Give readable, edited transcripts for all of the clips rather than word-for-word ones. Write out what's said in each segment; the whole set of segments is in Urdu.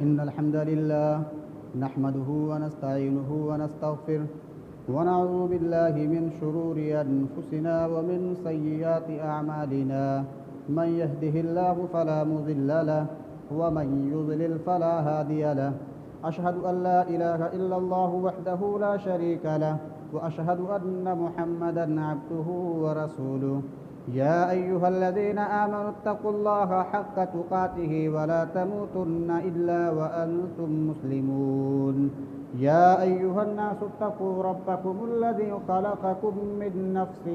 إن الحمد لله نحمده ونستعينه ونستغفره ونعوذ بالله من شرور أنفسنا ومن سيئات أعمالنا من يهده الله فلا مضل له ومن يضلل فلا هادي له أشهد أن لا إله إلا الله وحده لا شريك له وأشهد أن محمدًا عبده ورسوله يا أيها الذين آمنوا اتقوا الله حق تقاته ولا تموتن إلا وأنتم مسلمون يا أيها الناس اتقوا ربكم الذي خلقكم من نفس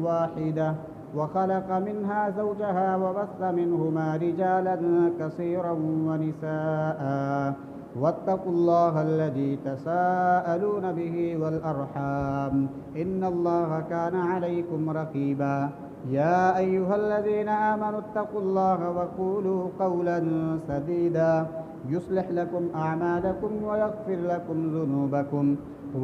واحدة وخلق منها زوجها وبث منهما رجالا كثيرا ونساء واتقوا الله الذي تساءلون به والأرحام إن الله كان عليكم رقيبا يا أيها الذين آمنوا اتقوا الله وقولوا قولا سديدا يصلح لكم أعمالكم ويغفر لكم ذنوبكم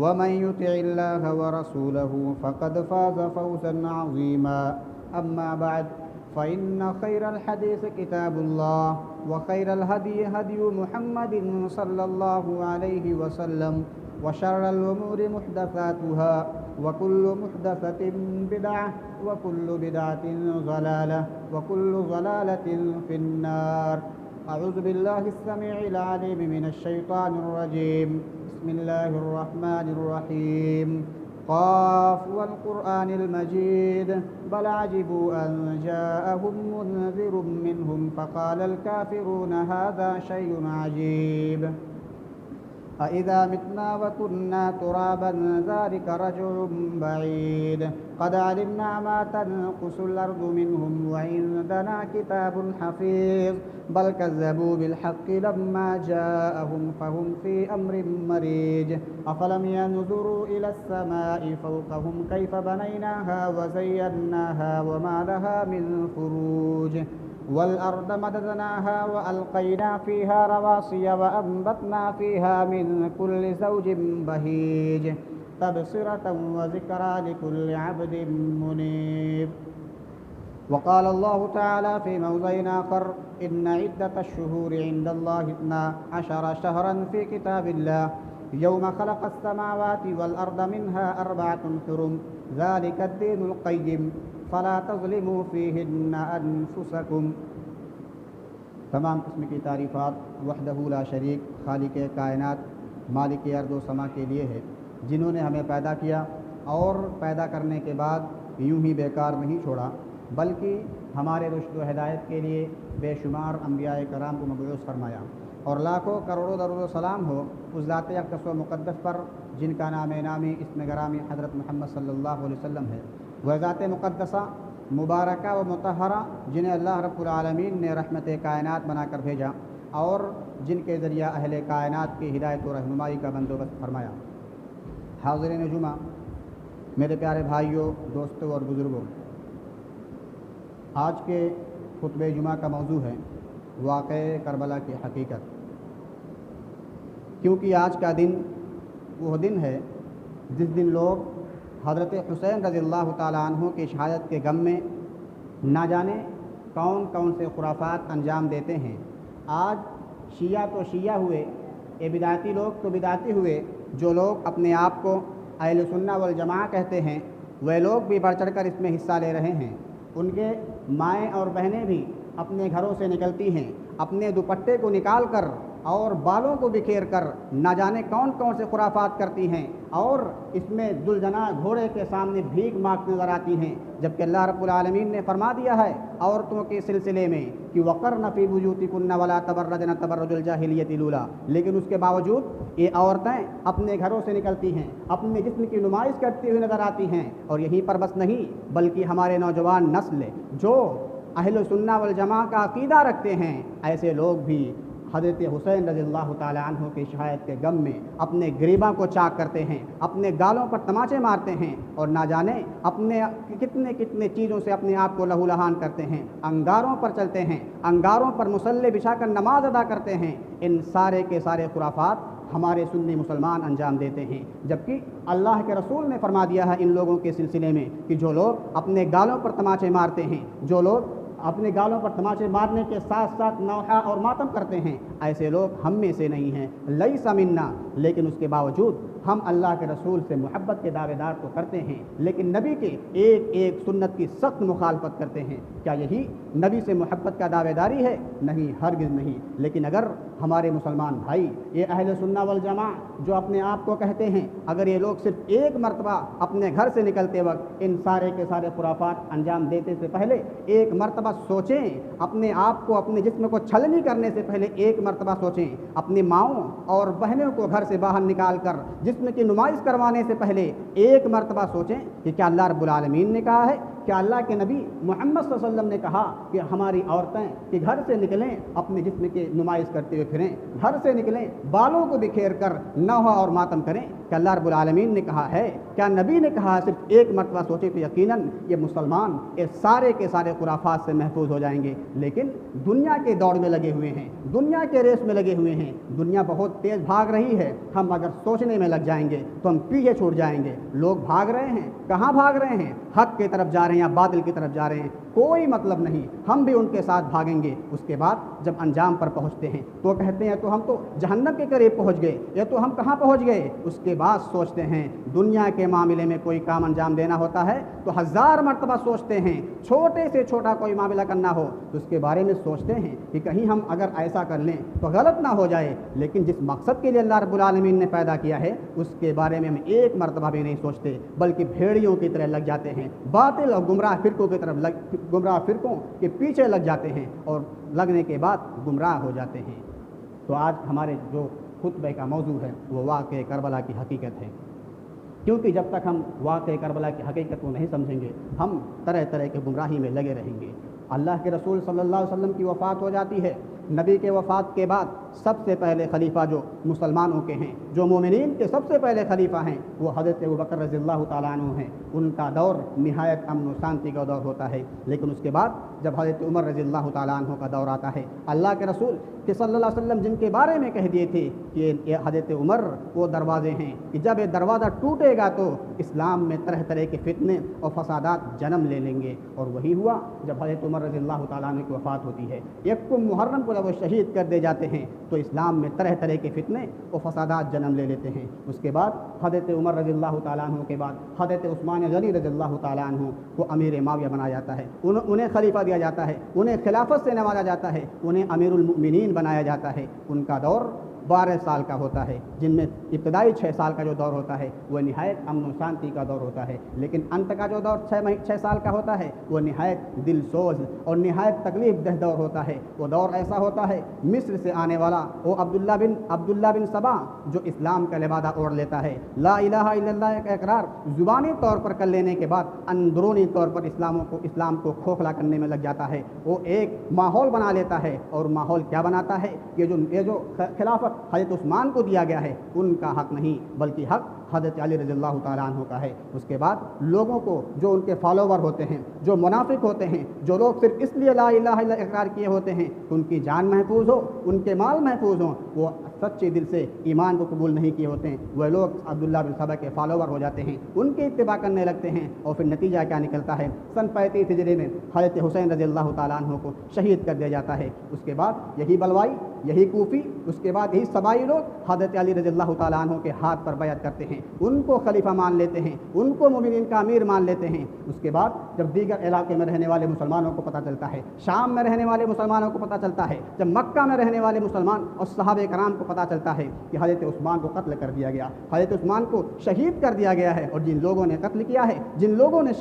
ومن يطع الله ورسوله فقد فاز فوزا عظيما أما بعد فإن خير الحديث كتاب الله وخير الهدي هدي محمد صلى الله عليه وسلم وشر الأمور محدثاتها وكل محدثة بدعة وكل بدعة ضلالة وكل ضلالة في النار أعوذ بالله السميع العليم من الشيطان الرجيم بسم الله الرحمن الرحيم قاف والقرآن المجيد بل عجبوا أن جاءهم منذر منهم فقال الكافرون هذا شيء عجيب أإذا متنا وكنا ترابا ذلك رجع بعيد قد علمنا ما تنقص الأرض منهم وعندنا كتاب حفيظ بل كذبوا بالحق لما جاءهم فهم في أمر مريج أفلم ينظروا إلى السماء فوقهم كيف بنيناها وزيناها وما لها من فروج والأرض مددناها وألقينا فيها رواسي وأنبتنا فيها من كل زوج بهيج تبصرة وذكرى لكل عبد منيب وقال الله تعالى في موضع آخر إن عدة الشهور عند الله 12 شهرا في كتاب الله يوم خلق السماوات والأرض منها 4 حرم ذلك الدين القيم فلا تظلموا فيهن انفسکم۔ تمام قسم کی تعریفات وحدہ لا شریک خالق کائنات مالک ارض و سما کے لیے ہے، جنہوں نے ہمیں پیدا کیا اور پیدا کرنے کے بعد یوں ہی بیکار نہیں چھوڑا، بلکہ ہمارے رشد و ہدایت کے لیے بے شمار انبیاء کرام کو مبعوث فرمایا، اور لاکھوں کروڑوں درود و سلام ہو اس ذات اقدس و مقدس پر جن کا نام نامی اسم گرامی حضرت محمد صلی اللہ علیہ وسلم ہے، وہ ذات مقدسہ مبارکہ و مطہرہ جنہیں اللہ رب العالمین نے رحمت کائنات بنا کر بھیجا اور جن کے ذریعہ اہل کائنات کی ہدایت و رہنمائی کا بندوبست فرمایا۔ حاضرین جمعہ، میرے پیارے بھائیوں، دوستوں اور بزرگوں، آج کے خطبہ جمعہ کا موضوع ہے واقعہ کربلا کی حقیقت، کیونکہ آج کا دن وہ دن ہے جس دن لوگ حضرت حسین رضی اللہ تعالیٰ عنہ کی شہادت کے غم میں نہ جانے کون کون سے خرافات انجام دیتے ہیں۔ آج شیعہ تو شیعہ ہوئے، یہ بدعتی لوگ تو بدعتی ہوئے، جو لوگ اپنے آپ کو اہل سنہ والجماعہ کہتے ہیں وہ لوگ بھی بڑھ چڑھ کر اس میں حصہ لے رہے ہیں۔ ان کے مائیں اور بہنیں بھی اپنے گھروں سے نکلتی ہیں، اپنے دوپٹے کو نکال کر اور بالوں کو بکھیر کر نہ جانے کون کون سے خرافات کرتی ہیں، اور اس میں ذوالجناح گھوڑے کے سامنے بھیک مانگتی نظر آتی ہیں، جبکہ اللہ رب العالمین نے فرما دیا ہے عورتوں کے سلسلے میں کہ وقرن فی بیوتکن ولا تبرجن تبرج الجاہلیۃ الاولی، لیکن اس کے باوجود یہ عورتیں اپنے گھروں سے نکلتی ہیں، اپنے جسم کی نمائش کرتی ہوئی نظر آتی ہیں، اور یہیں پر بس نہیں بلکہ ہمارے نوجوان نسل جو اہل سنہ والجماعہ کا عقیدہ رکھتے ہیں، ایسے لوگ بھی حضرت حسین رضی اللہ تعالی عنہ کی شہادت کے غم میں اپنے گریباں کو چاک کرتے ہیں، اپنے گالوں پر تماچے مارتے ہیں، اور نہ جانے اپنے کتنے چیزوں سے اپنے آپ کو لہو لہان کرتے ہیں، انگاروں پر چلتے ہیں، انگاروں پر مصلی بچھا کر نماز ادا کرتے ہیں۔ ان سارے کے سارے خرافات ہمارے سنی مسلمان انجام دیتے ہیں، جبکہ اللہ کے رسول نے فرما دیا ہے ان لوگوں کے سلسلے میں کہ جو لوگ اپنے گالوں پر تماچے مارتے ہیں، جو لوگ اپنے گالوں پر تماچے مارنے کے ساتھ ساتھ نوحہ اور ماتم کرتے ہیں، ایسے لوگ ہم میں سے نہیں ہیں، لیس منا، لیکن اس کے باوجود ہم اللہ کے رسول سے محبت کے دعوے دار تو کرتے ہیں، لیکن نبی کے ایک ایک سنت کی سخت مخالفت کرتے ہیں۔ کیا یہی نبی سے محبت کا دعوے داری ہے؟ نہیں، ہرگز نہیں۔ لیکن اگر ہمارے مسلمان بھائی، یہ اہل سنہ والجماع جو اپنے آپ کو کہتے ہیں، اگر یہ لوگ صرف ایک مرتبہ اپنے گھر سے نکلتے وقت ان سارے کے سارے خرافات انجام دیتے سے پہلے ایک مرتبہ سوچیں، اپنے آپ کو، اپنے جسم کو چھلنی کرنے سے پہلے ایک مرتبہ سوچیں، اپنی ماؤں اور بہنوں کو گھر سے باہر نکال کر جسم کی نمائش کروانے سے پہلے ایک مرتبہ سوچیں کہ کیا اللہ رب العالمین نے کہا ہے، کیا اللہ کے نبی محمد صلی اللہ علیہ وسلم نے کہا کہ ہماری عورتیں کہ گھر سے نکلیں اپنے جسم کی نمائش کرتے ہوئے پھریں، گھر سے نکلیں بالوں کو بکھیر کر نوحہ اور ماتم کریں؟ کیا اللہ رب العالمین نے کہا ہے؟ کیا نبی نے کہا؟ صرف ایک مرتبہ سوچیں تو یقیناً یہ مسلمان اس سارے کے سارے خرافات سے محفوظ ہو جائیں گے۔ لیکن دنیا کے دوڑ میں لگے ہوئے ہیں، دنیا کے ریس میں لگے ہوئے ہیں، دنیا بہت تیز بھاگ رہی ہے، ہم اگر سوچنے میں لگ جائیں گے تو ہم پیچھے چھوٹ جائیں گے۔ لوگ بھاگ رہے ہیں، کہاں بھاگ رہے ہیں؟ حق کی طرف جا رہے ہیں یا باطل کی طرف جا رہے ہیں، کوئی مطلب نہیں، ہم بھی ان کے ساتھ بھاگیں گے۔ اس کے بعد جب انجام پر پہنچتے ہیں تو کہتے ہیں تو ہم تو جہنم کے قریب پہنچ گئے، یا تو ہم کہاں پہنچ گئے؟ اس کے بعد سوچتے ہیں دنیا کے معاملے میں کوئی کام انجام دینا ہوتا ہے تو 1000 مرتبہ سوچتے ہیں، چھوٹے سے چھوٹا کوئی معاملہ کرنا ہو تو اس کے بارے میں سوچتے ہیں کہ کہیں ہم اگر ایسا کر لیں تو غلط نہ ہو جائے، لیکن جس مقصد کے لیے اللہ رب العالمین نے پیدا کیا ہے اس کے بارے میں ہم ایک مرتبہ بھی نہیں سوچتے، بلکہ بھیڑیوں کی طرح لگ جاتے ہیں، باطل اور گمراہ فرقوں کی طرف گمراہ فرقوں کے پیچھے لگ جاتے ہیں اور لگنے کے بعد گمراہ ہو جاتے ہیں۔ تو آج ہمارے جو خطبے کا موضوع ہے وہ واقعہ کربلا کی حقیقت ہے، کیونکہ جب تک ہم واقعہ کربلا کی حقیقت کو نہیں سمجھیں گے ہم طرح طرح کے گمراہی میں لگے رہیں گے۔ اللہ کے رسول صلی اللہ علیہ وسلم کی وفات ہو جاتی ہے، نبی کے وفات کے بعد سب سے پہلے خلیفہ جو مسلمانوں کے ہیں، جو مومنین کے سب سے پہلے خلیفہ ہیں، وہ حضرت ابوبکر رضی اللہ تعالیٰ عنہ ہیں۔ ان کا دور نہایت امن و شانتی کا دور ہوتا ہے، لیکن اس کے بعد جب حضرت عمر رضی اللہ تعالیٰ عنہ کا دور آتا ہے، اللہ کے رسول کہ صلی اللہ علیہ وسلم جن کے بارے میں کہہ دیے تھے کہ یہ حضرت عمر وہ دروازے ہیں کہ جب یہ دروازہ ٹوٹے گا تو اسلام میں طرح طرح کے فتنے اور فسادات جنم لے لیں گے، اور وہی ہوا جب حضرت عمر رضی اللہ تعالیٰ عنہ کی وفات ہوتی ہے۔ یکم محرم کو جب وہ شہید کر دے جاتے ہیں تو اسلام میں طرح طرح کے فتنے اور فسادات جنم لے لیتے ہیں۔ اس کے بعد حضرت عمر رضی اللہ تعالیٰ عنہ کے بعد حضرت عثمان غنی رضی اللہ تعالیٰ عنہ کو امیر معاویہ بنایا جاتا ہے، انہیں خلیفہ دیا جاتا ہے، انہیں خلافت سے نوازا جاتا ہے، انہیں امیر المؤمنین بنایا جاتا ہے۔ ان کا دور 12 سال کا ہوتا ہے، جن میں ابتدائی 6 سال کا جو دور ہوتا ہے وہ نہایت امن و شانتی کا دور ہوتا ہے، لیکن انت کا جو دور 6 سال کا ہوتا ہے وہ نہایت دل سوز اور نہایت تکلیف دہ دور ہوتا ہے۔ وہ دور ایسا ہوتا ہے مصر سے آنے والا وہ عبداللہ بن سبا جو اسلام کا لبادہ اوڑھ لیتا ہے، لا الہ الا اللہ کا اقرار زبانی طور پر کر لینے کے بعد اندرونی طور پر اسلام کو کھوکھلا کرنے میں لگ جاتا ہے۔ وہ ایک ماحول بنا لیتا ہے، اور ماحول کیا بناتا ہے؟ یہ جو خلافت حضرت عثمان کو دیا گیا ہے ان کا حق نہیں، بلکہ حق حضرت علی رضی اللہ تعالیٰ عنہ کا ہے۔ اس کے بعد لوگوں کو جو ان کے فالوور ہوتے ہیں، جو منافق ہوتے ہیں، جو لوگ صرف اس لیے لا الہ الا اللہ اقرار کیے ہوتے ہیں کہ ان کی جان محفوظ ہو، ان کے مال محفوظ ہوں، وہ سچے دل سے ایمان کو قبول نہیں کیے ہوتے ہیں، وہ لوگ عبداللہ بن سبا کے فالوور ہو جاتے ہیں، ان کی اتباع کرنے لگتے ہیں، اور پھر نتیجہ کیا نکلتا ہے؟ سن 35 ہجری میں حضرت حسین رضی اللہ تعالیٰ عنہ کو شہید کر دیا جاتا ہے۔ اس کے بعد یہی بلوائی، یہی کوفی، اس کے بعد یہی سبائی لوگ حضرت علی رضی اللہ تعالیٰ عنہ کے ہاتھ پر بیعت کرتے ہیں، ان کو خلیفہ مان لیتے ہیں، ان کو مومنین کا امیر مان لیتے ہیں۔ اس کے بعد جب دیگر علاقے میں رہنے والے مسلمانوں کو پتہ چلتا ہے، شام میں رہنے والے مسلمانوں کو پتہ چلتا ہے، جب مکہ میں رہنے والے مسلمان اور صحابہ کرام کو پتہ چلتا ہے کہ حضرت عثمان کو قتل کر دیا گیا، حضرت عثمان کو شہید کر دیا گیا ہے، اور جن لوگوں نے قتل کیا ہے، جن لوگوں نے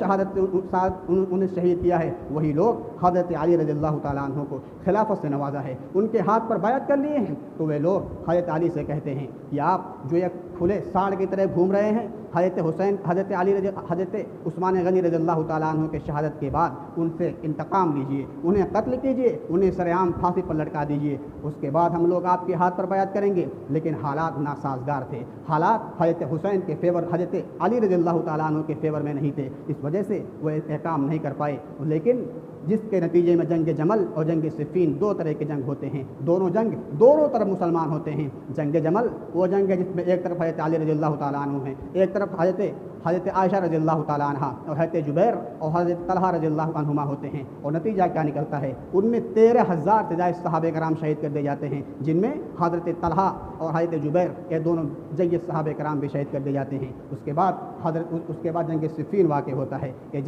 انہیں شہید کیا ہے، وہی لوگ حضرت علی رضی اللہ تعالیٰ عنہ کو خلافت سے نوازا ہے، ان کے ہاتھ پر بیعت کر لیے ہیں، تو وہ لوگ حضرت علی سے کہتے ہیں کہ آپ جو ایک کھلے ساڑ کی طرح گھوم رہے ہیں، حضرت عثمان غنی رضی اللہ تعالیٰ عنہ کے شہادت کے بعد ان سے انتقام لیجئے، انہیں قتل کیجئے، انہیں سرعام پھانسی پر لٹکا دیجئے، اس کے بعد ہم لوگ آپ کے ہاتھ پر بیعت کریں گے۔ لیکن حالات ناسازگار تھے، حالات حضرت حسین کے فیور، حضرت علی رضی اللہ تعالیٰ عنہ کے فیور میں نہیں تھے، اس وجہ سے وہ احکام نہیں کر پائے۔ لیکن جس کے نتیجے میں جنگ جمل اور جنگ صفین 2 طرح کے جنگ ہوتے ہیں، دونوں جنگ دونوں طرف مسلمان ہوتے ہیں۔ جنگ جمل وہ جنگ ہے جس میں ایک طرف حضرت علی رضی اللہ تعالیٰ عنہ ہیں، ایک طرف حضرت عائشہ رضی اللہ تعالیٰ عنہ اور حضرت جبیر اور حضرت طلحہ رضی اللہ عنہما ہوتے ہیں، اور نتیجہ کیا نکلتا ہے؟ ان میں 13,000 سے زائد صحابہ کرام شہید کر دیے جاتے ہیں، جن میں حضرت طلحہ اور حضرت جبیر یہ دونوں جید صحابہ کرام بھی شہید کر دیے جاتے ہیں۔ اس کے بعد جنگ صفین واقع ہوتا ہے۔ اس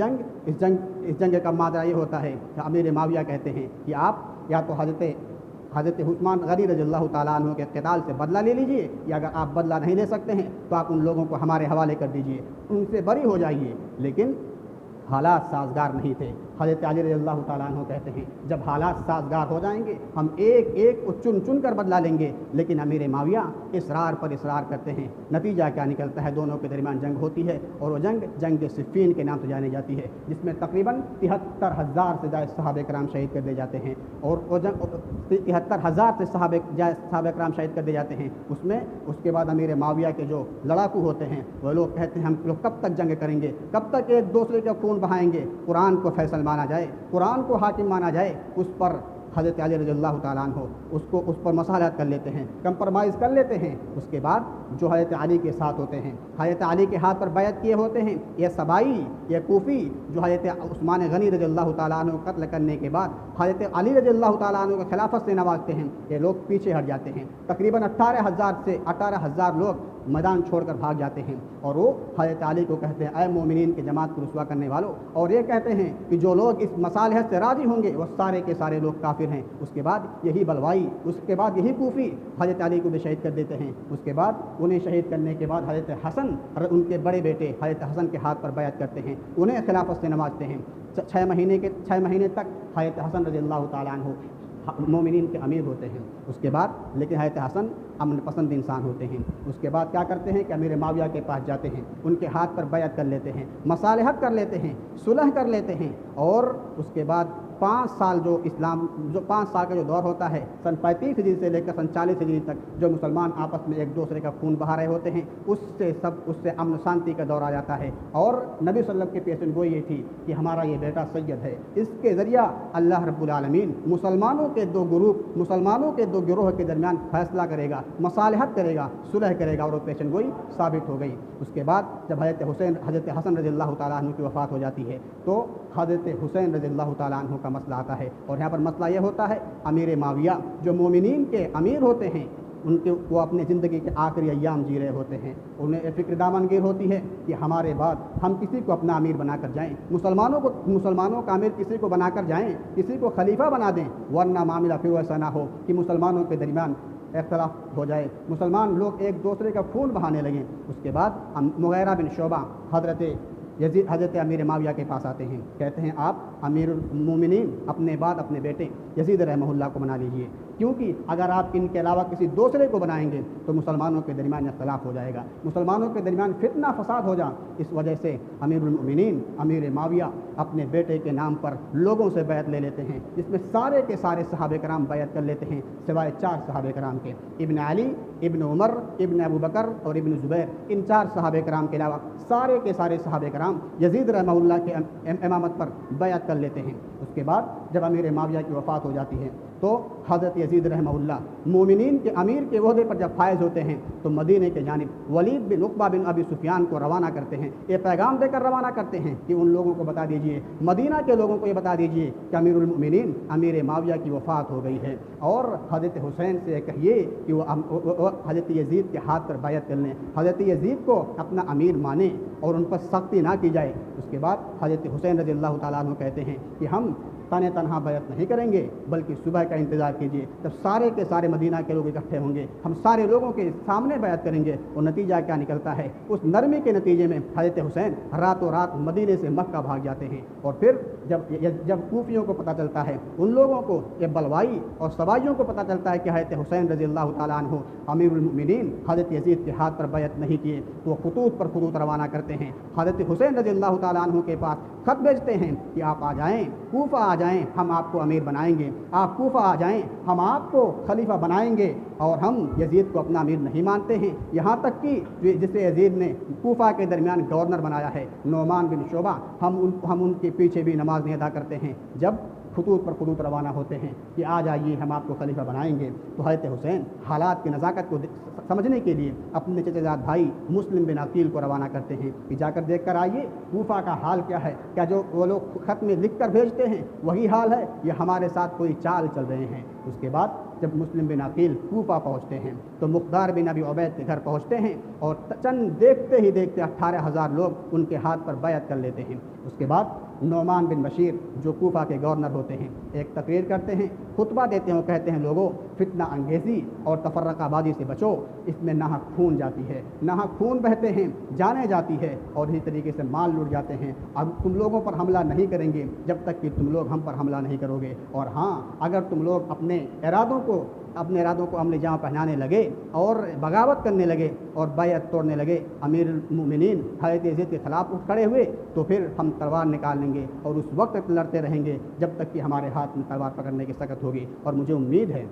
جنگ کا ماجرا یہ ہوتا ہے کہ امیر معاویہ کہتے ہیں کہ آپ یا تو حضرت عثمان غنی رضی اللہ تعالیٰ عنہ کے قتال سے بدلہ لے لیجئے، یا اگر آپ بدلہ نہیں لے سکتے ہیں تو آپ ان لوگوں کو ہمارے حوالے کر دیجئے، ان سے بری ہو جائیے۔ لیکن حالات سازگار نہیں تھے۔ حضرت علی رضی اللہ تعالیٰ عنہ کہتے ہیں جب حالات سازگار ہو جائیں گے ہم ایک کو چن کر بدلا لیں گے، لیکن امیر معاویہ اصرار پر اصرار کرتے ہیں۔ نتیجہ کیا نکلتا ہے؟ دونوں کے درمیان جنگ ہوتی ہے، اور وہ جنگ صفین کے نام سے جانی جاتی ہے، جس میں تقریباً 73,000 سے زائد صحابہ کرام شہید کر دیے جاتے ہیں، اور وہ جنگ 73,000 سے صحابہ کرام شہید کر دیے جاتے ہیں۔ اس کے بعد امیر معاویہ کے جو لڑاکو ہوتے ہیں وہ لوگ کہتے ہیں ہم لوگ کب تک جنگ کریں گے، کب تک ایک دوسرے کا خون بہائیں گے؟ قرآن کو فیصل مانا جائے، قرآن کو حاکم مانا جائے۔ اس پر حضرت علی رضی اللہ تعالیٰ عنہ اس پر مصالحت کر لیتے ہیں، کمپرمائز کر لیتے ہیں۔ اس کے بعد جو حضرت علی کے ساتھ ہوتے ہیں، حضرت علی کے ہاتھ پر بیعت کیے ہوتے ہیں، یہ سبائی، یہ کوفی جو حضرت عثمان غنی رضی اللہ تعالیٰ عنہ کو قتل کرنے کے بعد حضرت علی رضی اللہ تعالیٰ عنہ کو خلافت سے نوازتے ہیں، یہ لوگ پیچھے ہٹ جاتے ہیں۔ تقریباً 18,000 لوگ میدان چھوڑ کر بھاگ جاتے ہیں، اور وہ حضرت علی کو کہتے ہیں اے مومنین کی جماعت کو رسوا کرنے والوں، اور یہ کہتے ہیں کہ جو لوگ اس مصالحت سے راضی ہوں گے وہ سارے کے سارے لوگ کافر ہیں۔ اس کے بعد یہی بلوائی، اس کے بعد یہی کوفی حضرت علی کو بھی شہید کر دیتے ہیں۔ اس کے بعد انہیں شہید کرنے کے بعد حضرت حسن اور ان کے بڑے بیٹے حضرت حسن کے ہاتھ پر بیعت کرتے ہیں، انہیں خلافت سے نوازتے ہیں۔ 6 مہینے تک حضرت حسن رضی اللہ تعالیٰ عنہ مومنین کے امیر ہوتے ہیں۔ اس کے بعد لیکن حضرت حسن امن پسند انسان ہوتے ہیں۔ اس کے بعد کیا کرتے ہیں کہ امیر معاویہ کے پاس جاتے ہیں، ان کے ہاتھ پر بیعت کر لیتے ہیں، مصالحت کر لیتے ہیں، صلح کر لیتے ہیں، اور اس کے بعد 5 سال جو 5 سال کا جو دور ہوتا ہے، سن 35 ہجری سے لے کر سن 40 ہجری تک جو مسلمان آپس میں ایک دوسرے کا خون بہا رہے ہوتے ہیں، اس سے امن و شانتی کا دور آ جاتا ہے۔ اور نبی صلی اللہ علیہ وسلم کی پیشن گوئی یہ تھی کہ ہمارا یہ بیٹا سید ہے، اس کے ذریعہ اللہ رب العالمین مسلمانوں کے 2 گروہ کے درمیان فیصلہ کرے گا، مصالحت کرے گا، صلح کرے گا، اور وہ پیشن گوئی ثابت ہو گئی۔ اس کے بعد جب حضرت حسن رضی اللہ تعالیٰ عنہ کی وفات ہو جاتی ہے تو حضرت حسین رضی اللہ تعالیٰ عنہ کا مسئلہ آتا ہے، اور یہاں پر مسئلہ یہ ہوتا ہے امیر معاویہ جو مومنین کے امیر ہوتے ہیں، وہ اپنے زندگی کے آخری ایام جی رہے ہوتے ہیں، انہیں یہ فکر دامنگیر ہوتی ہے کہ ہمارے بعد ہم کسی کو اپنا امیر بنا کر جائیں، مسلمانوں کا امیر کسی کو بنا کر جائیں، کسی کو خلیفہ بنا دیں، ورنہ معاملہ پھر ایسا نہ ہو کہ مسلمانوں کے درمیان اختلاف ہو جائے، مسلمان لوگ ایک دوسرے کا خون بہانے لگیں۔ اس کے بعد مغیرہ بن شعبہ حضرت امیر معاویہ کے پاس آتے ہیں، کہتے ہیں آپ امیر المومنین اپنے بعد اپنے بیٹے یزید رحمہ اللہ کو بنا لیجئے، کیونکہ اگر آپ ان کے علاوہ کسی دوسرے کو بنائیں گے تو مسلمانوں کے درمیان اختلاف ہو جائے گا، مسلمانوں کے درمیان فتنہ فساد ہو جائے۔ اس وجہ سے امیر المومنین امیر معاویہ اپنے بیٹے کے نام پر لوگوں سے بیعت لے لیتے ہیں، جس میں سارے کے سارے صحابہ کرام بیعت کر لیتے ہیں سوائے 4 صحابہ کرام کے، ابن علی، ابن عمر، ابن ابو بکر اور ابن زبیر۔ ان 4 صحابہ کرام کے علاوہ سارے کے سارے صحابہ کرام یزید رحمہ اللہ کے امامت پر بیعت کر لیتے ہیں۔ اس کے بعد جب امیر معاویہ کی وفات ہو جاتی ہے تو حضرت یزید رحمہ اللہ مومنین کے امیر کے عہدے پر جب فائز ہوتے ہیں تو مدینے کے جانب ولید بن عقبہ بن ابی سفیان کو روانہ کرتے ہیں، یہ پیغام دے کر روانہ کرتے ہیں کہ ان لوگوں کو بتا دیجئے، مدینہ کے لوگوں کو یہ بتا دیجئے کہ امیر المؤمنین امیر معاویہ کی وفات ہو گئی ہے، اور حضرت حسین سے کہیے کہ وہ حضرت یزید کے ہاتھ پر بیعت کر لیں، حضرت یزید کو اپنا امیر مانیں اور ان پر سختی نہ کی جائے۔ اس کے بعد حضرت حسین رضی اللہ تعالیٰ عنہ کہتے ہیں کہ ہم تنہا بیعت نہیں کریں گے، بلکہ صبح کا انتظار کیجیے، جب سارے کے سارے مدینہ کے لوگ اکٹھے ہوں گے، ہم سارے لوگوں کے سامنے بیعت کریں گے۔ اور نتیجہ کیا نکلتا ہے؟ اس نرمی کے نتیجے میں حضرت حسین راتوں رات مدینے سے مکہ بھاگ جاتے ہیں، اور پھر جب کوفیوں کو پتہ چلتا ہے، ان لوگوں کو یہ بلوائی اور سبائیوں کو پتہ چلتا ہے کہ حضرت حسین رضی اللہ تعالیٰ عنہ امیر المؤمنین حضرت یزید کے ہاتھ پر بیعت نہیں کیے، تو وہ خطوط پر خطوط روانہ کرتے ہیں، حضرت حسین رضی اللہ تعالیٰ عنہ کے پاس خط بھیجتے ہیں کہ آپ آ جائیں، کوفہ آ جائیں، ہم آپ کو امیر بنائیں گے، آپ کوفہ آ جائیں، ہم آپ کو خلیفہ بنائیں گے، اور ہم یزید کو اپنا امیر نہیں مانتے ہیں۔ یہاں تک کہ جسے یزید نے کوفہ کے درمیان گورنر بنایا ہے، نعمان بن شعبہ، ہم ان کے پیچھے بھی نماز نہیں ادا کرتے ہیں۔ جب خطوط پر خطوط روانہ ہوتے ہیں کہ آ جائیے ہم آپ کو خلیفہ بنائیں گے، تو حضرت حسین حالات کی نزاکت کو سمجھنے کے لیے اپنے چچا زاد بھائی مسلم بن عقیل کو روانہ کرتے ہیں کہ جا کر دیکھ کر آئیے کوفہ کا حال کیا ہے، کیا جو وہ لوگ خط میں لکھ کر بھیجتے ہیں وہی حال ہے، یہ ہمارے ساتھ کوئی چال چل رہے ہیں۔ اس کے بعد جب مسلم بن عقیل کوفہ پہنچتے ہیں تو مقدار بن ابی عبید کے گھر پہنچتے ہیں اور چند دیکھتے ہی دیکھتے 18,000 لوگ ان کے ہاتھ پر بیعت کر لیتے ہیں۔ اس کے بعد نعمان بن بشیر جو کوفہ کے گورنر ہوتے ہیں ایک تقریر کرتے ہیں، خطبہ دیتے ہیں، کہتے ہیں لوگوں فتنہ انگیزی اور تفرقہ بازی سے بچو، اس میں ناحق خون جاتی ہے، ناحق خون بہتے ہیں، جانیں جاتی ہے اور اسی طریقے سے مال لوٹ جاتے ہیں۔ اب تم لوگوں پر حملہ نہیں کریں گے جب تک کہ تم لوگ ہم پر حملہ نہیں کرو گے، اور ہاں اگر تم لوگ اپنے ارادوں کو عملی جامہ پہنانے لگے اور بغاوت کرنے لگے اور بیعت توڑنے لگے، امیر المؤمنین حضرت یزید کے خلاف اٹھ کھڑے ہوئے، تو پھر ہم تلوار نکال لیں گے اور اس وقت تک لڑتے رہیں گے جب تک کہ ہمارے ہاتھ میں تلوار پکڑنے کی سکت ہوگی۔ اور مجھے امید ہے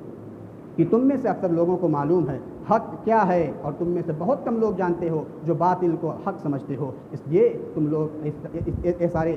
کہ تم میں سے اکثر لوگوں کو معلوم ہے حق کیا ہے، اور تم میں سے بہت کم لوگ جانتے ہو جو باطل کو حق سمجھتے ہو، اس لیے تم لوگ سارے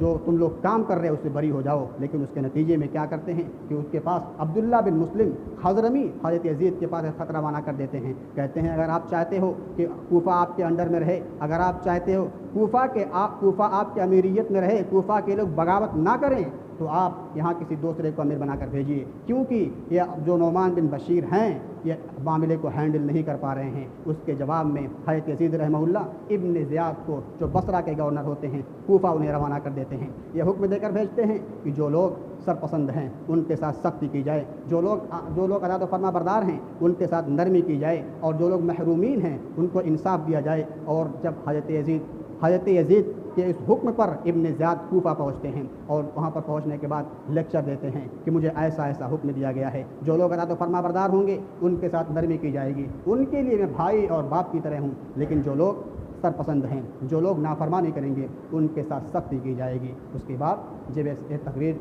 جو تم لوگ کام کر رہے ہیں اس سے بری ہو جاؤ۔ لیکن اس کے نتیجے میں کیا کرتے ہیں کہ اس کے پاس عبداللہ بن مسلم خضرمی حضرت یزید کے پاس خط روانہ کر دیتے ہیں، کہتے ہیں اگر آپ چاہتے ہو کہ کوفہ آپ کے انڈر میں رہے، اگر آپ چاہتے ہو کوفہ آپ کے امیریت میں رہے، کوفہ کے لوگ بغاوت نہ کریں، تو آپ یہاں کسی دوسرے کو امیر بنا کر بھیجیے، کیونکہ یہ جو نعمان بن بشیر ہیں یہ معاملے کو ہینڈل نہیں کر پا رہے ہیں۔ اس کے جواب میں حضرت یزید رحمہ اللہ ابن زیاد کو جو بصرہ کے گورنر ہوتے ہیں کوفہ انہیں روانہ کر دیتے ہیں، یہ حکم دے کر بھیجتے ہیں کہ جو لوگ سرپسند ہیں ان کے ساتھ سختی کی جائے، جو لوگ اطاعت و فرما بردار ہیں ان کے ساتھ نرمی کی جائے، اور جو لوگ محرومین ہیں ان کو انصاف دیا جائے۔ اور جب حضرت یزید کے اس حکم پر ابن زیاد کوفہ پہنچتے ہیں اور وہاں پر پہنچنے کے بعد لیکچر دیتے ہیں کہ مجھے ایسا حکم دیا گیا ہے، جو لوگ اطاعت و فرما بردار ہوں گے ان کے ساتھ نرمی کی جائے گی، ان کے لیے میں بھائی اور باپ کی طرح ہوں، لیکن جو لوگ سرپسند ہیں، جو لوگ نافرمانی کریں گے ان کے ساتھ سختی کی جائے گی۔ اس کے بعد جب یہ تقریر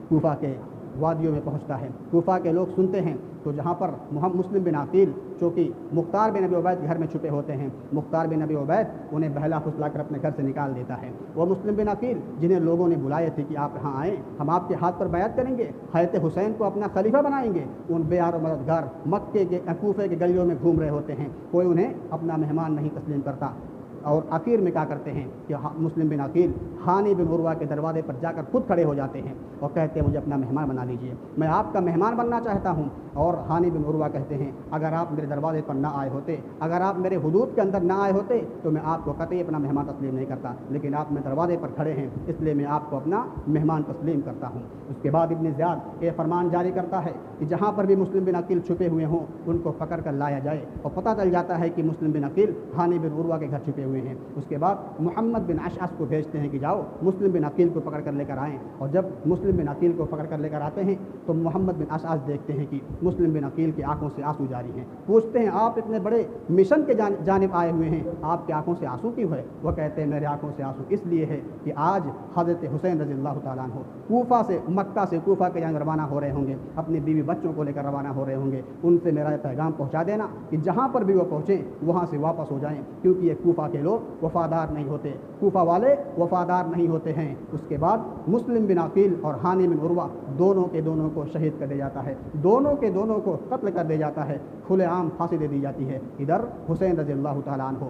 کوفہ کے وادیوں میں پہنچتا ہے، کوفہ کے لوگ سنتے ہیں، تو جہاں پر مسلم بن عقیل چونکہ مختار بن ابی عبید کے گھر میں چھپے ہوتے ہیں، مختار بن ابی عبید انہیں بہلا پھسلا کر اپنے گھر سے نکال دیتا ہے۔ وہ مسلم بن عقیل جنہیں لوگوں نے بلائے تھے کہ آپ یہاں آئیں، ہم آپ کے ہاتھ پر بیعت کریں گے، حضرت حسین کو اپنا خلیفہ بنائیں گے، ان بے یار و مددگار مکے کے کوفے کے گلیوں میں گھوم رہے ہوتے ہیں، کوئی انہیں اپنا مہمان نہیں تسلیم کرتا۔ اور آخر میں کیا کرتے ہیں کہ مسلم بن عقیل ہانی بن عروہ کے دروازے پر جا کر خود کھڑے ہو جاتے ہیں اور کہتے ہیں مجھے اپنا مہمان بنا لیجئے، میں آپ کا مہمان بننا چاہتا ہوں۔ اور ہانی بن عروہ کہتے ہیں اگر آپ میرے دروازے پر نہ آئے ہوتے، اگر آپ میرے حدود کے اندر نہ آئے ہوتے تو میں آپ کو قطعی اپنا مہمان تسلیم نہیں کرتا، لیکن آپ میرے دروازے پر کھڑے ہیں اس لیے میں آپ کو اپنا مہمان تسلیم کرتا ہوں۔ اس کے بعد ابن زیاد یہ فرمان جاری کرتا ہے کہ جہاں پر بھی مسلم بن عقیل چھپے ہوئے ہوں ان کو پکڑ کر لایا جائے، اور پتہ چل جاتا ہے کہ مسلم بن عقیل ہانی بن عروہ کے گھر چھپے ہوئے ہیں۔ اس کے بعد محمد بن اشعث کو بھیجتے ہیں کہ جاؤ مسلم بن عقیل کو پکڑ کر لے کر آئیں، اور جب مسلم بن عقیل کو پکڑ کر لے کر آتے ہیں تو محمد بن اشعث دیکھتے ہیں کہ مسلم بن عقیل کی آنکھوں سے آنسو جاری ہیں، پوچھتے ہیں آپ اتنے بڑے مشن کے جانب آئے ہوئے ہیں، آپ کی آنکھوں سے آنسو کیوں ہے؟ وہ کہتے ہیں میرے آنکھوں سے آنسو اس لیے ہے کہ آج حضرت حسین رضی اللہ تعالیٰ عنہ مکہ سے کوفہ کے جانب روانہ ہو رہے ہوں گے، اپنی بیوی بچوں کو لے کر روانہ ہو رہے ہوں گے، ان سے میرا پیغام پہنچا دینا کہ جہاں پر بھی وہ پہنچیں وہاں سے واپس ہو جائیں، کیونکہ یہ کوفہ کے لوگ وفادار نہیں ہوتے، کوفہ والے وفادار نہیں ہوتے ہیں۔ اس کے بعد مسلم بن عقیل اور ہانی بن عروہ دونوں کو شہید کر دیا جاتا ہے، دونوں کو قتل کر دیا جاتا ہے، کھلے عام پھانسی دے دی جاتی ہے۔ ادھر حسین رضی اللہ تعالیٰ عنہ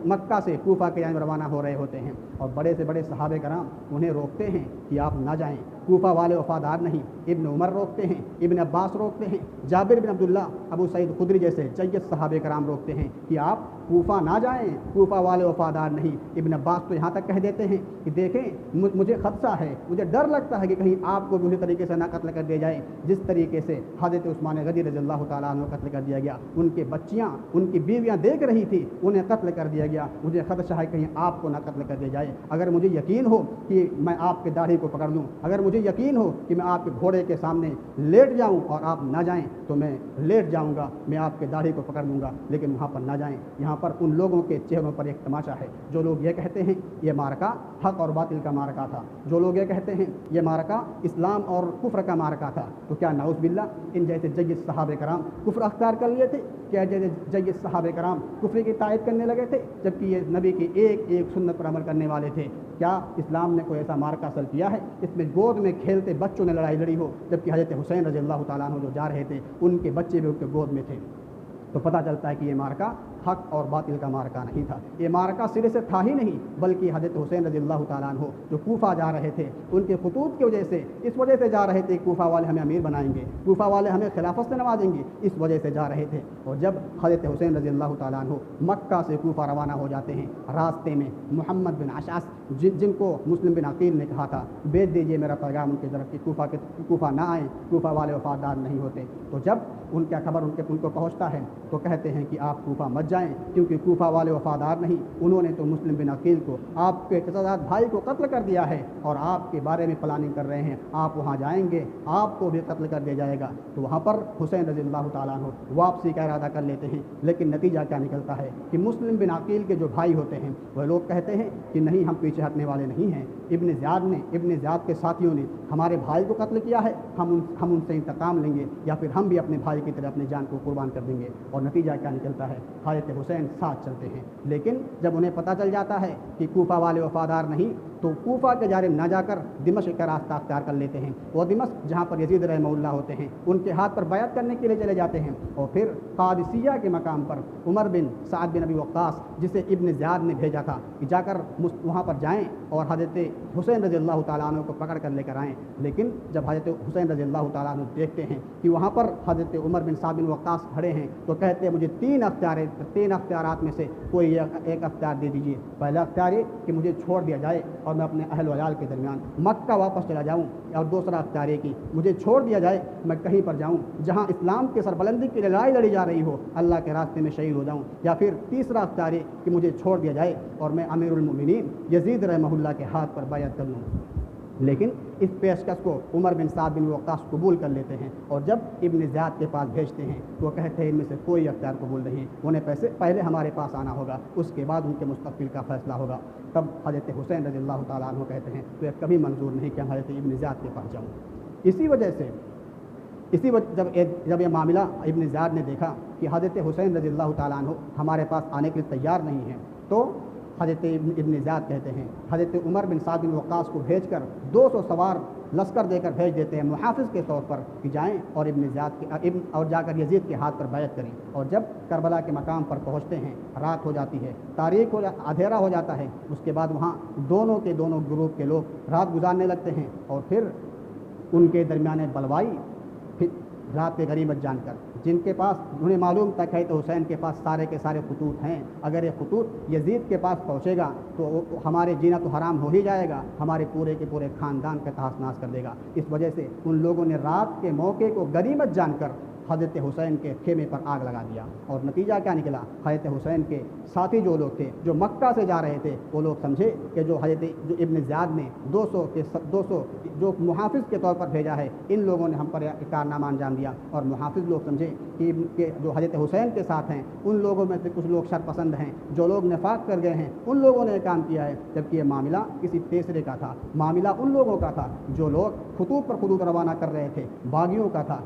مکہ سے کوفہ کے جانب روانہ ہو رہے ہوتے ہیں، اور بڑے سے بڑے صحابہ کرام انہیں روکتے ہیں کہ آپ نہ جائیں، کوفہ والے وفادار نہیں۔ ابن عمر روکتے ہیں، ابن عباس روکتے ہیں، جابر بن عبداللہ، ابو سعید خدری جیسے جید صحابہ کرام روکتے ہیں کہ آپ کوفہ نہ جائیں، کوفہ والے وفادار نہیں۔ ابن عباس تو یہاں تک کہہ دیتے ہیں کہ دیکھیں مجھے خدشہ ہے، مجھے ڈر لگتا ہے کہ کہیں آپ کو بھی اسی طریقے سے نہ قتل کر دیا جائے جس طریقے سے حضرت عثمان غنی رضی اللہ تعالیٰ عنہ قتل کر دیا گیا، ان کی بچیاں ان کی بیویاں دیکھ رہی تھی انہیں قتل کر دیا گیا، مجھے خدشہ ہے کہیں آپ کو نہ قتل کر دیا جائے۔ اگر مجھے یقین ہو کہ میں آپ کے داڑھی کو پکڑ لوں، اگر مجھے یقین ہو کہ میں آپ کے گھوڑے کے سامنے لیٹ جاؤں اور آپ نہ جائیں تو میں لیٹ جاؤں گا، میں آپ کے داڑھی کو پکڑ لوں گا، لیکن وہاں پر نہ جائیں۔ یہاں پر ان لوگوں کے چہروں پر ایک تماشا ہے، جو لوگ یہ کہتے ہیں یہ معرکہ حق اور باطل کا معرکہ تھا، جو لوگ یہ کہتے ہیں یہ معرکہ اسلام اور کفر کا معرکہ تھا، تو کیا نعوذ باللہ ان جیسے جید صحابہ کرام کفر اختیار کر لیے تھے؟ کیا جیسے جید صحابہ کرام کفر کی تائید کرنے لگے تھے جبکہ یہ نبی کی ایک ایک سنت پر عمل کرنے والے تھے؟ کیا اسلام نے کوئی ایسا مارکا حاصل کیا ہے اس میں گود میں کھیلتے بچوں نے لڑائی لڑی ہو، جبکہ حضرت حسین رضی اللہ تعالیٰ عنہ جو جا رہے تھے ان کے بچے بھی ان کے گود میں تھے؟ تو پتہ چلتا ہے کہ یہ مارکا حق اور باطل کا مارکا نہیں تھا، یہ مارکا سرے سے تھا ہی نہیں، بلکہ حضرت حسین رضی اللہ تعالیٰ عنہ جو کوفہ جا رہے تھے ان کے خطوط کی وجہ سے، اس وجہ سے جا رہے تھے کوفہ والے ہمیں امیر بنائیں گے، کوفہ والے ہمیں خلافت سے نوازیں گے، اس وجہ سے جا رہے تھے۔ اور جب حضرت حسین رضی اللہ تعالیٰ عنہ مکہ سے کوفہ روانہ ہو جاتے ہیں، راستے میں محمد بن اشعث جن کو مسلم بن عقیل نے کہا تھا بیچ دیجیے میرا پیغام ان کی طرف کہ کوفہ نہ آئیں، کوفہ والے وفادار نہیں ہوتے، تو جب ان کا خبر ان کو پہنچتا ہے تو کہتے ہیں کہ آپ کوفہ مت جائیں، کیونکہ کوفہ والے وفادار نہیں، انہوں نے تو مسلم بن عقیل کو، آپ کے قصاص بھائی کو قتل کر دیا ہے اور آپ کے بارے میں پلاننگ کر رہے ہیں، آپ وہاں جائیں گے آپ کو بھی قتل کر دیا جائے گا۔ تو وہاں پر حسین رضی اللہ تعالیٰ عنہ واپسی کا ارادہ کر لیتے ہیں، لیکن نتیجہ کیا نکلتا ہے کہ مسلم بن عقیل کے جو بھائی ہوتے ہیں وہ لوگ کہتے ہیں کہ نہیں، ہم پیچھے ہٹنے والے نہیں ہیں، ابن زیاد کے ساتھیوں نے ہمارے بھائی کو قتل کیا ہے، ہم ان سے انتقام لیں گے یا پھر ہم بھی اپنے بھائی کی طرح اپنی جان کو قربان کر دیں گے۔ اور نتیجہ کیا نکلتا ہے، حضرت حسین ساتھ چلتے ہیں، لیکن جب انہیں پتہ چل جاتا ہے کہ کوفہ والے وفادار نہیں تو کوفہ کے جانب نہ جا کر دمشق کا راستہ اختیار کر لیتے ہیں، وہ دمشق جہاں پر یزید رحمہ اللہ ہوتے ہیں ان کے ہاتھ پر بیعت کرنے کے لیے چلے جاتے ہیں، اور پھر قادسیہ کے مقام پر عمر بن سعد بن ابی وقاص جسے ابن زیاد نے بھیجا تھا کہ جا کر وہاں پر جائیں اور حضرت حسین رضی اللہ تعالیٰ عنہ کو پکڑ کر لے کر آئیں، لیکن جب حضرت حسین رضی اللہ تعالیٰ عنہ دیکھتے ہیں کہ وہاں پر حضرت عمر بن سعد بن وقاص کھڑے ہیں تو کہتے ہیں مجھے تین اختیارات میں سے کوئی ایک اختیار دے دیجیے۔ پہلا اختیار یہ کہ مجھے چھوڑ دیا جائے اور میں اپنے اہل وعیال کے درمیان مکہ واپس چلا جاؤں، اور دوسرا اختیار یہ کہ مجھے چھوڑ دیا جائے میں کہیں پر جاؤں جہاں اسلام کے سربلندی کی لڑائی لڑی جا رہی ہو، اللہ کے راستے میں شہید ہو جاؤں، یا پھر تیسرا اختیار یہ کہ مجھے چھوڑ دیا جائے اور میں امیر المومنین یزید رحمہ اللہ کے ہاتھ پر بیعت کر لوں۔ لیکن اس پیشکش کو عمر بن سعد بن وقاص قبول کر لیتے ہیں، اور جب ابن زیاد کے پاس بھیجتے ہیں تو وہ کہتے ہیں ان میں سے کوئی اختیار قبول نہیں، انہیں پہلے ہمارے پاس آنا ہوگا، اس کے بعد ان کے مستقبل کا فیصلہ ہوگا۔ تب حضرت حسین رضی اللہ تعالیٰ عنہ کہتے ہیں تو یہ کبھی منظور نہیں کہ حضرت ابن زیاد کے پاس جاؤں۔ اسی وجہ جب یہ معاملہ ابن زیاد نے دیکھا کہ حضرت حسین رضی اللہ تعالیٰ عنہ ہمارے پاس آنے کے لیے تیار نہیں ہیں، تو حضرت ابن زیاد کہتے ہیں حضرت عمر بن سعد بن وقاص کو بھیج کر 200 سوار لشکر دے کر بھیج دیتے ہیں محافظ کے طور پر کہ جائیں اور اور جا کر یزید کے ہاتھ پر بیعت کریں۔ اور جب کربلا کے مقام پر پہنچتے ہیں رات ہو جاتی ہے، اندھیرا ہو جاتا ہے، اس کے بعد وہاں دونوں گروپ کے لوگ رات گزارنے لگتے ہیں، اور پھر ان کے درمیان بلوائی پھر رات کے غنیمت جان کر جن کے پاس انہیں معلوم تک ہے تو حسین کے پاس سارے کے سارے خطوط ہیں، اگر یہ خطوط یزید کے پاس پہنچے گا تو ہمارے جینا تو حرام ہو ہی جائے گا، ہمارے پورے کے پورے خاندان کا تحس نحس کر دے گا۔ اس وجہ سے ان لوگوں نے رات کے موقع کو غنیمت جان کر حضرت حسین کے خیمے پر آگ لگا دیا، اور نتیجہ کیا نکلا، حضرت حسین کے ساتھی جو لوگ تھے جو مکہ سے جا رہے تھے وہ لوگ سمجھے کہ جو ابن زیاد نے 200 جو محافظ کے طور پر بھیجا ہے ان لوگوں نے ہم پر کارنامہ انجام دیا، اور محافظ لوگ سمجھے کہ جو حضرت حسین کے ساتھ ہیں ان لوگوں میں سے کچھ لوگ شرپسند ہیں، جو لوگ نفاق کر گئے ہیں ان لوگوں نے یہ کام کیا ہے، جبکہ یہ معاملہ کسی تیسرے کا تھا، معاملہ ان لوگوں کا تھا جو لوگ خطوط پر خطوط روانہ کر رہے تھے، باغیوں کا تھا،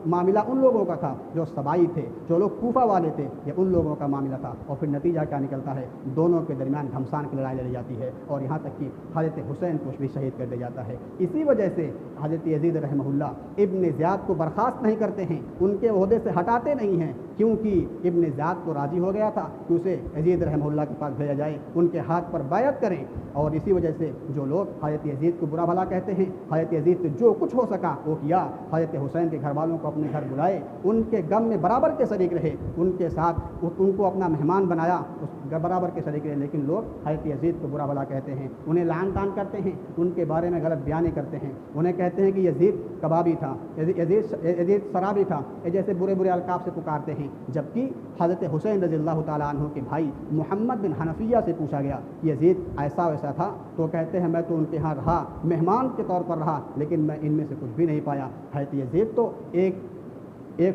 معاملہ ان لوگوں کا تھا جو سبائی تھے، جو لوگ کوفہ والے تھے، یہ ان لوگوں کا معاملہ تھا۔ اور پھر نتیجہ کیا نکلتا ہے، دونوں کے درمیان گھمسان کی لڑائی لڑی جاتی ہے، اور یہاں تک کہ حضرت حسین کو بھی شہید کر دیا جاتا ہے۔ اسی وجہ سے حضرت یزید رحمہ اللہ ابن زیاد کو برخاست نہیں کرتے ہیں، ان کے عہدے سے ہٹاتے نہیں ہیں، کیونکہ ابن زیاد کو راضی ہو گیا تھا کہ اسے یزید رحمہ اللہ کے پاس بھیجا جائے، ان کے ہاتھ پر بیعت کریں۔ اور اسی وجہ سے جو لوگ حضرت یزید کو برا بھلا کہتے ہیں، حضرت یزید سے جو کچھ ہو سکا وہ کیا، حضرت حسین کے گھر والوں کو اپنے گھر بلائے، ان کے غم میں برابر کے شریک رہے، ان کے ساتھ ان کو اپنا مہمان بنایا، اس برابر کے شریک رہے، لیکن لوگ حضرت یزید کو برا بھلا کہتے ہیں، انہیں لعن طعن کرتے ہیں، ان کے بارے میں غلط بیانی کرتے ہیں، انہیں کہتے ہیں کہ یزید کبابی تھا، یزید شرابی تھا، جیسے برے برے القاب سے پکارتے ہیں۔ جبکہ حضرت حسین رضی اللہ تعالیٰ عنہ کے بھائی محمد بن حنفیہ سے پوچھا گیا یزید ایسا ویسا تھا، تو کہتے ہیں میں تو ان کے ہاں رہا، مہمان کے طور پر رہا، لیکن میں ان میں سے کچھ بھی نہیں پایا۔ حضرت یزید تو ایک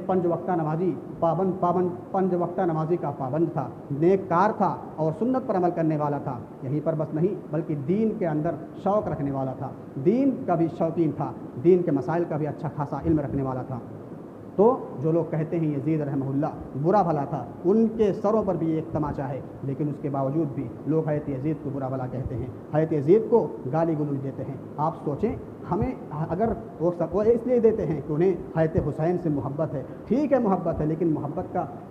پنج وقتہ نمازی پنج وقتہ نمازی کا پابند تھا، نیک کار تھا اور سنت پر عمل کرنے والا تھا، یہیں پر بس نہیں بلکہ دین کے اندر شوق رکھنے والا تھا، دین کا بھی شوقین تھا، دین کے مسائل کا بھی اچھا خاصا علم رکھنے والا تھا۔ تو جو لوگ کہتے ہیں یزید رحمہ اللہ برا بھلا تھا، ان کے سروں پر بھی ایک تماچا ہے، لیکن اس کے باوجود بھی لوگ حضرت یزید کو برا بھلا کہتے ہیں، حضرت یزید کو گالی گلوچ دیتے ہیں۔ آپ سوچیں، ہمیں اگر وہ اس لیے دیتے ہیں کہ انہیں حضرت حسین سے محبت ہے، ٹھیک ہے محبت ہے، لیکن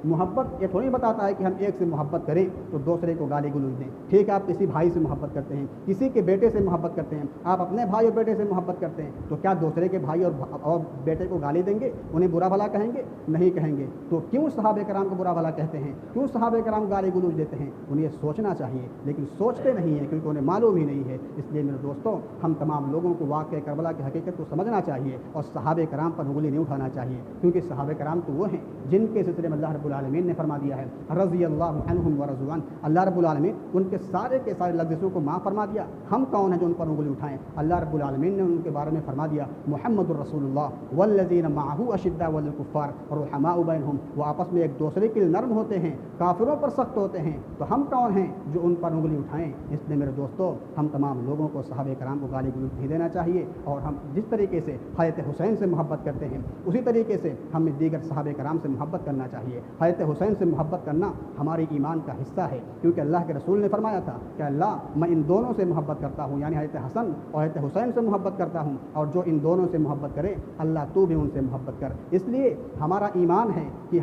محبت یہ تھوڑی بتاتا ہے کہ ہم ایک سے محبت کریں تو دوسرے کو گالی گلوچ دیں۔ ٹھیک ہے، آپ کسی بھائی سے محبت کرتے ہیں، کسی کے بیٹے سے محبت کرتے ہیں، آپ اپنے بھائی اور بیٹے سے محبت کرتے ہیں، تو کیا دوسرے کے بھائی اور بیٹے کو گالی دیں گے، انہیں برا بھلا کہیں گے؟ نہیں کہیں گے۔ تو کیوں صحابہ کرام کو برا بھلا کہتے ہیں، کیوں صحابہ کرام گالی گلوچ دیتے ہیں؟ انہیں یہ سوچنا چاہیے، لیکن سوچتے نہیں ہیں کیونکہ انہیں معلوم ہی نہیں ہے۔ اس لیے میرے دوستوں، ہم تمام لوگوں کو واقعہ کربلا کی حقیقت کو سمجھنا چاہیے اور صحابہ کرام پر انگلی نہیں اٹھانا چاہیے، کیونکہ صحابہ کرام تو وہ ہیں جن کے سلسلے میں اللہ رب العالمین نے فرما دیا ہے رضی اللہ عنہم ورضوا عنہ، اللہ رب العالمین ان کے سارے لفظوں کو معاف فرما دیا۔ ہم کون ہیں جو ان پر انگلی اٹھائیں؟ اللہ رب العالمین نے ان کے بارے میں فرما دیا محمد الرسول اللہ والذین معہ اشداء علی الکفار رحماء بینہم، وہ آپس میں ایک دوسرے کے نرم ہوتے ہیں، کافروں پر سخت ہوتے ہیں۔ تو ہم کون ہیں جو ان پر انگلی اٹھائیں؟ اس لیے میرے دوستو، ہم تمام لوگوں کو صحابہ کرام کو گالی گلوچ نہیں دینا چاہیے، اور ہم جس طریقے سے حضرت حسین سے محبت کرتے ہیں اسی طریقے سے ہمیں دیگر صحابہ کرام سے محبت کرنا چاہیے۔ حضرت حسین سے محبت کرنا ہماری ایمان کا حصہ ہے، کیونکہ اللہ کے رسول نے فرمایا تھا کہ اللہ میں ان دونوں سے محبت کرتا ہوں، یعنی حضرت حسن اور حضرت حسین سے محبت کرتا ہوں، اور جو ان دونوں سے محبت کرے اللہ تو بھی ان سے محبت کر۔ اس لیے ہمارا ایمان ہے کہ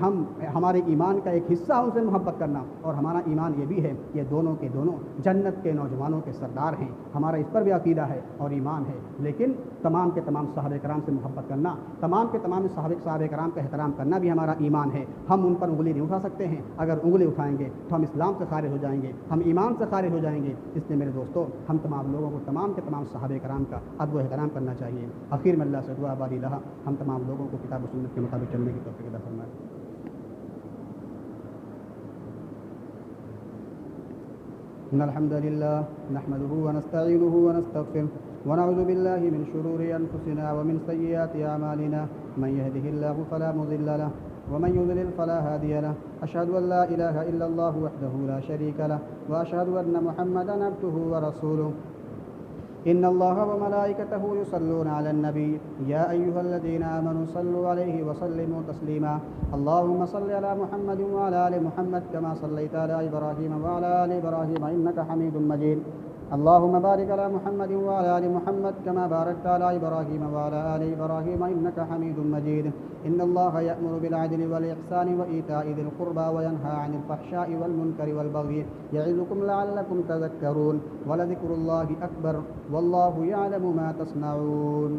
ہمارے ایمان کا ایک حصہ ان سے محبت کرنا، اور ہمارا ایمان یہ بھی ہے کہ دونوں کے دونوں جنت کے نوجوانوں کے سردار ہیں، ہمارا اس پر بھی عقیدہ ہے اور ایمان ہے۔ لیکن تمام کے تمام صحابہ کرام سے محبت کرنا، تمام کے تمام صحابہ کرام کا احترام کرنا بھی ہمارا ایمان ہے۔ ہم ان پر انگلی نہیں اٹھا سکتے ہیں، اگر انگلی اٹھائیں گے تو ہم اسلام سے خارج ہو جائیں گے، ہم ایمان سے خارج ہو جائیں گے۔ اس لیے میرے دوستو، ہم تمام لوگوں کو تمام کے تمام صحابہ کرام کا ادب و احترام کرنا چاہیے۔ آخر میں اللہ سے دعا باری الہ ہم تمام لوگوں کو کتاب و سنت کے مطابق چلنے کی توفیق عطا فرمائے۔ ان الحمد لله نحمده ونستعينه ونستغفره ونعوذ بالله من شرور انفسنا ومن سيئات اعمالنا، من يهده الله فلا مضل له ومن يضلل فلا هادي له، اشهد ان لا اله الا الله وحده لا شريك له واشهد ان محمدا عبده ورسوله۔ إن الله وملائكته يصلون على النبي يا أيها الذين آمنوا صلوا عليه وسلموا تسليما، اللهم صل على محمد وعلى آل محمد كما صليت على إبراهيم وعلى آل إبراهيم إنك حميد مجيد، اللهم بارك على محمد وعلى آل محمد كما باركت على إبراهيم وعلى آل إبراهيم إنك حميد مجيد۔ إن الله يأمر بالعدل والإحسان وإيتاء ذي القربى وينهى عن الفحشاء والمنكر والبغي يعظكم لعلكم تذكرون، ولذكر الله أكبر والله يعلم ما تصنعون۔